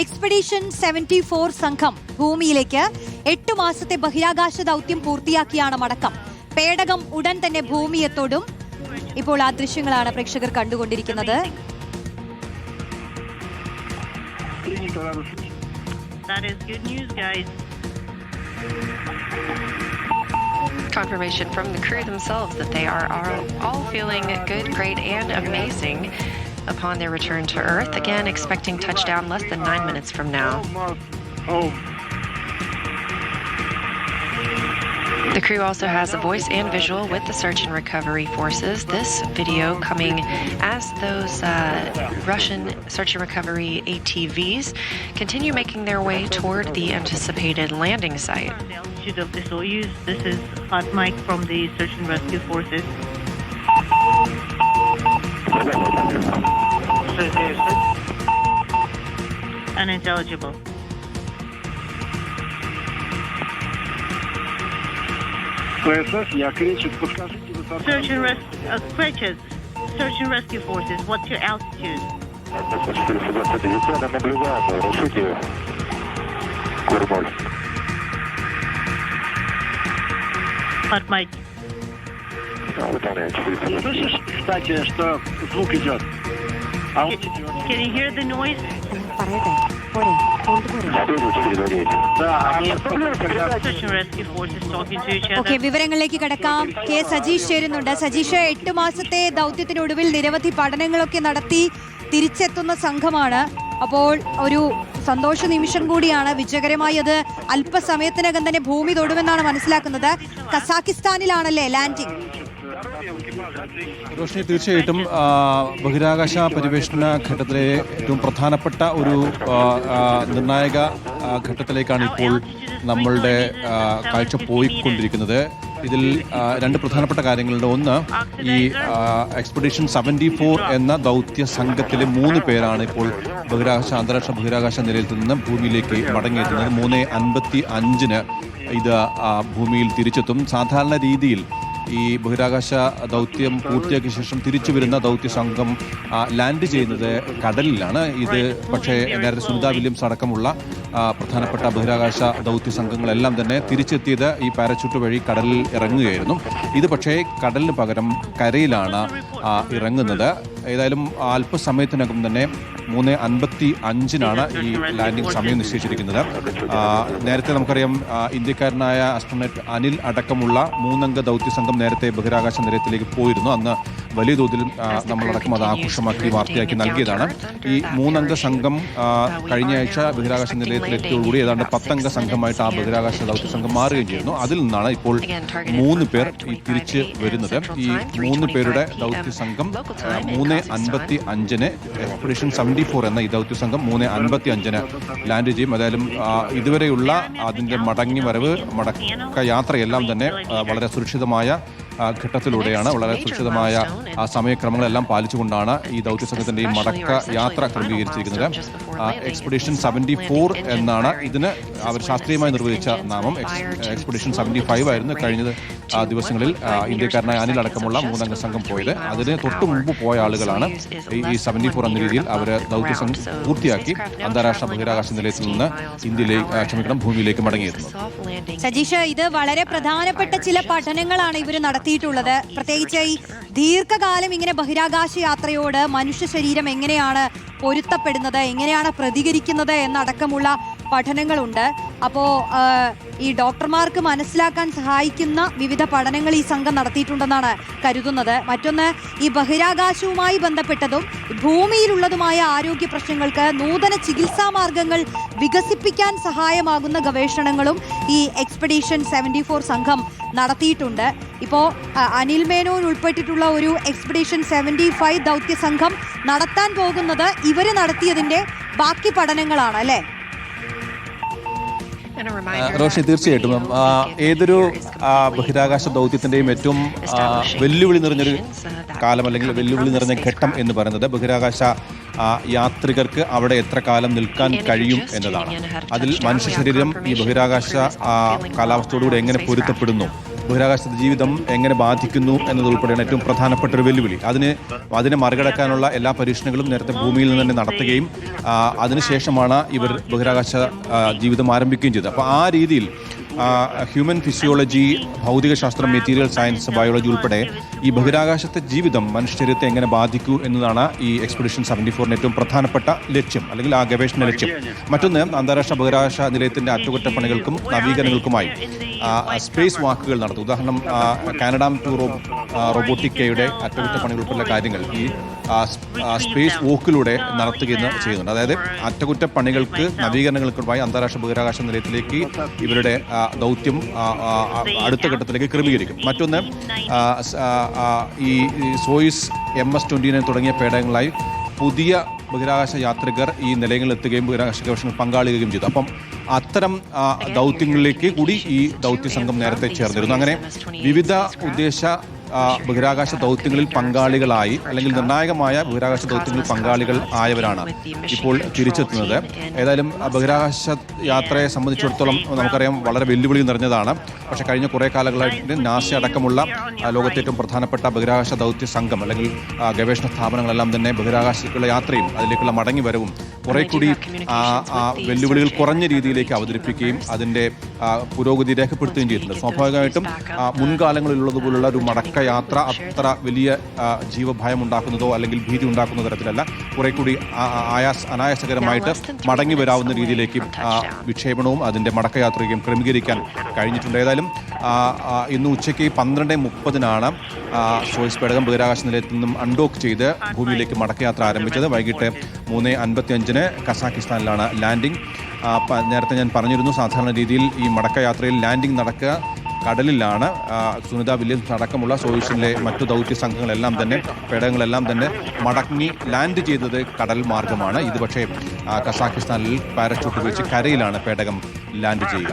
Expedition 74 സംഘം ഭൂമിയിലേക്ക് 8 മാസത്തെ ബഹിരാകാശ ദൗത്യം പൂർത്തിയാക്കിയാണ് മടക്കം. പേടകം ഉടൻ തന്നെ ഭൂമിയെ തൊടും. ഇപ്പോൾ ആ ദൃശ്യങ്ങളാണ് പ്രേക്ഷകർ കണ്ടുകൊണ്ടിരിക്കുന്നത്. That is good news, guys. Confirmation from the crew themselves that they are all feeling good, great, and amazing upon their return to Earth. Again, expecting touchdown less than 9 minutes from now. The crew also has a voice and visual with the search and recovery forces. This video coming as those Russian search and recovery ATVs continue making their way toward the anticipated landing site. The altitude of the Soyuz. This is Hot Mike from the search and rescue forces. Unintelligible. Search and rescue. Search and rescue forces. What's your altitude? Hot Mike. Слышишь, кстати, что звук идет? Can you hear the noise? Search and rescue forces talking to each other. വിവരങ്ങളിലേക്ക് കടക്കാം. K Sajeesh ചേരുന്നുണ്ട്. സജീഷ്, 8 മാസത്തെ ദൗത്യത്തിനൊടുവിൽ നിരവധി പഠനങ്ങളൊക്കെ നടത്തി തിരിച്ചെത്തുന്ന സംഘമാണ്. അപ്പോൾ ഒരു സന്തോഷ നിമിഷം കൂടിയാണ്. വിജയകരമായി അത് അല്പസമയത്തിനകം തന്നെ ഭൂമി തൊടുമെന്നാണ് മനസ്സിലാക്കുന്നത്. കസാക്കിസ്ഥാനിലാണല്ലേ ലാൻഡിംഗ്? റോഷ്നി, തീർച്ചയായിട്ടും ബഹിരാകാശ പര്യവേഷണ ഘട്ടത്തിലെ ഏറ്റവും പ്രധാനപ്പെട്ട ഒരു നിർണായക ഘട്ടത്തിലേക്കാണ് ഇപ്പോൾ നമ്മളുടെ കാഴ്ച പോയിക്കൊണ്ടിരിക്കുന്നത്. ഇതിൽ 2 പ്രധാനപ്പെട്ട കാര്യങ്ങളുണ്ട്. ഒന്ന്, ഈ എക്സ്പെഡീഷൻ 74 എന്ന ദൗത്യ സംഘത്തിലെ 3 പേരാണ് ഇപ്പോൾ അന്താരാഷ്ട്ര ബഹിരാകാശ നിലയത്തിൽ നിന്ന് ഭൂമിയിലേക്ക് മടങ്ങിയെത്തുന്നത്. 3:55 ഇത് ഭൂമിയിൽ തിരിച്ചെത്തും. സാധാരണ രീതിയിൽ ഈ ബഹിരാകാശ ദൗത്യം പൂർത്തിയാക്കിയ ശേഷം തിരിച്ചു വരുന്ന ദൗത്യ സംഘം ലാൻഡ് ചെയ്യുന്നത് കടലിലാണ്. ഇത് പക്ഷേ നേരത്തെ സുനിത വില്യംസ് അടക്കമുള്ള പ്രധാനപ്പെട്ട ബഹിരാകാശ ദൗത്യ സംഘങ്ങളെല്ലാം തന്നെ തിരിച്ചെത്തിയത് ഈ പാരച്യൂട്ട് വഴി കടലിൽ ഇറങ്ങുകയായിരുന്നു. ഇത് പക്ഷേ കടലിന് പകരം കരയിലാണ് ഇറങ്ങുന്നത്. ഏതായാലും അല്പസമയത്തിനകം തന്നെ 3:55 ഈ ലാൻഡിംഗ് സമയം നിശ്ചയിച്ചിരിക്കുന്നത്. നേരത്തെ നമുക്കറിയാം, ഇന്ത്യക്കാരനായ ആസ്ട്രോണറ്റ് അനിൽ അടക്കമുള്ള 3-അംഗ ദൗത്യ സംഘം നേരത്തെ ബഹിരാകാശ നിലയത്തിലേക്ക് പോയിരുന്നു. അന്ന് വലിയ തോതിൽ നമ്മളടക്കം അത് ആഘോഷമാക്കി വാർത്തയാക്കി നൽകിയതാണ്. ഈ 3-അംഗ സംഘം കഴിഞ്ഞ ആഴ്ച ബഹിരാകാശ നിലയത്തിലെത്തിയോടുകൂടി ഏതാണ്ട് 10-അംഗ സംഘമായിട്ട് ആ ബഹിരാകാശ ദൗത്യ സംഘം മാറുകയും ചെയ്യുന്നു. അതിൽ നിന്നാണ് ഇപ്പോൾ 3 പേർ തിരിച്ച് വരുന്നത്. ഈ 3 പേരുടെ ദൗത്യ സംഘം 3:55 എക്സ്പെഡീഷൻ 74 എന്ന ഈ ദൗത്യ സംഘം 3:55 ലാൻഡ് ചെയ്യും. ഏതായാലും ഇതുവരെയുള്ള അതിൻ്റെ മടങ്ങി വരവ്, മടക്ക യാത്രയെല്ലാം തന്നെ വളരെ സുരക്ഷിതമായ ഘട്ടത്തിലൂടെയാണ്. വളരെ സുരക്ഷിതമായ സമയക്രമങ്ങളെല്ലാം പാലിച്ചുകൊണ്ടാണ് ഈ ദൗത്യ സംഘത്തിൻ്റെ ഈ മടക്ക യാത്ര ക്രമീകരിച്ചിരിക്കുന്നത്. എക്സ്പെഡീഷൻ 74 എന്നാണ് ഇതിന് അവർ ശാസ്ത്രീയമായി നിർവചിച്ച നാമം. എക്സ്പെഡീഷൻ 75 ആയിരുന്നു കഴിഞ്ഞ ദിവസങ്ങളിൽ ഇന്ത്യക്കാരനായ അനിൽ അടക്കമുള്ള 3-അംഗ സംഘം പോയത്. അതിന് തൊട്ടു മുമ്പ് പോയ ആളുകളാണ് ഈ 74 എന്ന രീതിയിൽ അവർ ദൗത്യ സംഘം പൂർത്തിയാക്കി അന്താരാഷ്ട്ര ബഹിരാകാശ നിലയത്തിൽ നിന്ന് ഭൂമിയിലേക്ക് മടങ്ങിയിരുന്നത്. സജീഷ്, ഇത് വളരെ പ്രധാനപ്പെട്ട ചില പഠനങ്ങളാണ് ഇവർ നടത്തിയിട്ടുള്ളത്. പ്രത്യേകിച്ച് ഈ ദീർഘകാലം ഇങ്ങനെ ബഹിരാകാശ യാത്രയോട് മനുഷ്യ ശരീരം എങ്ങനെയാണ് പൊരുത്തപ്പെടുന്നത്, എങ്ങനെയാണ് പ്രതികരിക്കുന്നത് എന്നടക്കമുള്ള പഠനങ്ങളുണ്ട്. അപ്പോൾ ഈ ഡോക്ടർമാർക്ക് മനസ്സിലാക്കാൻ സഹായിക്കുന്ന വിവിധ പഠനങ്ങൾ ഈ സംഘം നടത്തിയിട്ടുണ്ടെന്നാണ് കരുതുന്നത്. മറ്റൊന്ന്, ഈ ബഹിരാകാശവുമായി ബന്ധപ്പെട്ടതും ഭൂമിയിലുള്ളതുമായ ആരോഗ്യ പ്രശ്നങ്ങൾക്ക് നൂതന ചികിത്സാ മാർഗങ്ങൾ വികസിപ്പിക്കാൻ സഹായമാകുന്ന ഗവേഷണങ്ങളും ഈ എക്സ്പെഡീഷൻ 74 സംഘം നടത്തിയിട്ടുണ്ട്. ഇപ്പോൾ അനിൽ മേനോൻ ഉൾപ്പെട്ടിട്ടുള്ള ഒരു എക്സ്പെഡീഷൻ 75 ദൗത്യ സംഘം നടത്താൻ പോകുന്നത് ഇവർ നടത്തിയതിൻ്റെ ബാക്കി പഠനങ്ങളാണ് അല്ലേ? റോഷി, തീർച്ചയായിട്ടും ഏതൊരു ബഹിരാകാശ ദൗത്യത്തിൻ്റെയും ഏറ്റവും വെല്ലുവിളി നിറഞ്ഞൊരു കാലം അല്ലെങ്കിൽ വെല്ലുവിളി നിറഞ്ഞ ഘട്ടം എന്ന് പറയുന്നത് ബഹിരാകാശ യാത്രികർക്ക് അവിടെ എത്ര കാലം നിൽക്കാൻ കഴിയും എന്നതാണ്. അതിൽ മനുഷ്യ ശരീരം ഈ ബഹിരാകാശ കാലാവസ്ഥയോടുകൂടി എങ്ങനെ പൊരുത്തപ്പെടുന്നു ബഹിരാകാശ ജീവിതം എങ്ങനെ ബാധിക്കുന്നു എന്നതുൾപ്പെടെയാണ് ഏറ്റവും പ്രധാനപ്പെട്ട ഒരു വെല്ലുവിളി. അതിനെ മറികടക്കാനുള്ള എല്ലാ പരീക്ഷണങ്ങളും നേരത്തെ ഭൂമിയിൽ നിന്ന് തന്നെ നടത്തുകയും അതിനുശേഷമാണ് ഇവർ ബഹിരാകാശ ജീവിതം ആരംഭിക്കുകയും ചെയ്തത്. അപ്പോൾ ആ രീതിയിൽ ഹ്യൂമൻ ഫിസിയോളജി, ഭൗതികശാസ്ത്രം, മെറ്റീരിയൽ സയൻസ്, ബയോളജി ഉൾപ്പെടെ ഈ ബഹിരാകാശത്തെ ജീവിതം മനുഷ്യ ശരീരത്തെ എങ്ങനെ ബാധിക്കൂ എന്നതാണ് ഈ എക്സ്പെഡിഷൻ 74 ഏറ്റവും പ്രധാനപ്പെട്ട ലക്ഷ്യം, അല്ലെങ്കിൽ ആ ഗവേഷണ ലക്ഷ്യം. മറ്റൊന്ന്, അന്താരാഷ്ട്ര ബഹിരാകാശ നിലയത്തിന്റെ അറ്റകുറ്റപ്പണികൾക്കും നവീകരണങ്ങൾക്കുമായി സ്പേസ് വാക്കുകൾ നടത്തും. ഉദാഹരണം, കാനഡാം ടു റോബോട്ടിക്കയുടെ അറ്റകുറ്റപ്പണികൾ ഉൾപ്പെടെയുള്ള കാര്യങ്ങൾ ഈ സ്പേസ് വോക്കിലൂടെ നടത്തുകയും ചെയ്യുന്നുണ്ട്. അതായത് അറ്റകുറ്റപ്പണികൾക്ക് നവീകരണങ്ങൾക്കുമായി അന്താരാഷ്ട്ര ബഹിരാകാശ നിലയത്തിലേക്ക് ഇവരുടെ ദൗത്യം അടുത്ത ഘട്ടത്തിലേക്ക് ക്രമീകരിക്കും. മറ്റൊന്ന്, ഈ സോയിസ് MS-29 തുടങ്ങിയ പേടകങ്ങളായി പുതിയ ബഹിരാകാശ യാത്രികർ ഈ നിലയങ്ങളിൽ എത്തുകയും ബഹിരാകാശ ഗവേഷണങ്ങൾ പങ്കാളിക്കുകയും ചെയ്തു. അപ്പം അത്തരം ദൗത്യങ്ങളിലേക്ക് കൂടി ഈ ദൗത്യ സംഘം നേരത്തെ ചേർന്നിരുന്നു. അങ്ങനെ വിവിധ ഉദ്ദേശ ബഹിരാകാശ ദൗത്യങ്ങളിൽ പങ്കാളികളായി, അല്ലെങ്കിൽ നിർണായകമായ ബഹിരാകാശ ദൗത്യങ്ങളിൽ പങ്കാളികൾ ആയവരാണ് ഇപ്പോൾ തിരിച്ചെത്തുന്നത്. ഏതായാലും ബഹിരാകാശ യാത്രയെ സംബന്ധിച്ചിടത്തോളം നമുക്കറിയാം വളരെ വെല്ലുവിളി നിറഞ്ഞതാണ്. പക്ഷേ കഴിഞ്ഞ കുറേ കാലങ്ങളായിട്ട് നാസ അടക്കമുള്ള ലോകത്തെ ഏറ്റവും പ്രധാനപ്പെട്ട ബഹിരാകാശ ദൗത്യ സംഘം അല്ലെങ്കിൽ ഗവേഷണ സ്ഥാപനങ്ങളെല്ലാം തന്നെ ബഹിരാകാശത്തേക്കുള്ള യാത്രയും അതിലേക്കുള്ള മടങ്ങി വരവും കുറെ കൂടി വെല്ലുവിളികൾ കുറഞ്ഞ രീതിയിലേക്ക് അവതരിപ്പിക്കുകയും അതിൻ്റെ പുരോഗതി രേഖപ്പെടുത്തുകയും ചെയ്തിട്ടുണ്ട്. സ്വാഭാവികമായിട്ടും മുൻകാലങ്ങളിലുള്ളതുപോലുള്ള ഒരു മടക്ക യാത്ര അത്ര വലിയ ജീവഭയം ഉണ്ടാക്കുന്നതോ അല്ലെങ്കിൽ ഭീതി ഉണ്ടാക്കുന്ന തരത്തിലല്ല. കുറെ കൂടി അനായാസകരമായിട്ട് മടങ്ങി വരാവുന്ന രീതിയിലേക്ക് വിക്ഷേപണവും അതിൻ്റെ മടക്കയാത്രയും ക്രമീകരിക്കാൻ കഴിഞ്ഞിട്ടുണ്ട്. ഏതായാലും ഇന്ന് ഉച്ചയ്ക്ക് 12:30 സോയിസ് പേടകം ബഹിരാകാശ നിലയത്തിൽ നിന്നും അൺഡോക്ക് ചെയ്ത് ഭൂമിയിലേക്ക് മടക്കയാത്ര ആരംഭിച്ചത്. വൈകിട്ട് 3:55 കസാക്കിസ്ഥാനിലാണ് ലാൻഡിംഗ്. നേരത്തെ ഞാൻ പറഞ്ഞിരുന്നു, സാധാരണ രീതിയിൽ ഈ മടക്കയാത്രയിൽ ലാൻഡിംഗ് നടക്കുക കടലിലാണ്. സുനിത വില്യംസ് അടക്കമുള്ള സോയിസിലെ മറ്റു ദൗത്യ സംഘങ്ങളെല്ലാം തന്നെ, പേടകങ്ങളെല്ലാം തന്നെ മടങ്ങി ലാൻഡ് ചെയ്തത് കടൽ മാർഗമാണ്. ഇത് പക്ഷേ കസാക്കിസ്ഥാനിൽ പാരച്യൂട്ട് വെച്ച് കരയിലാണ് പേടകം ലാൻഡ് ചെയ്യുക.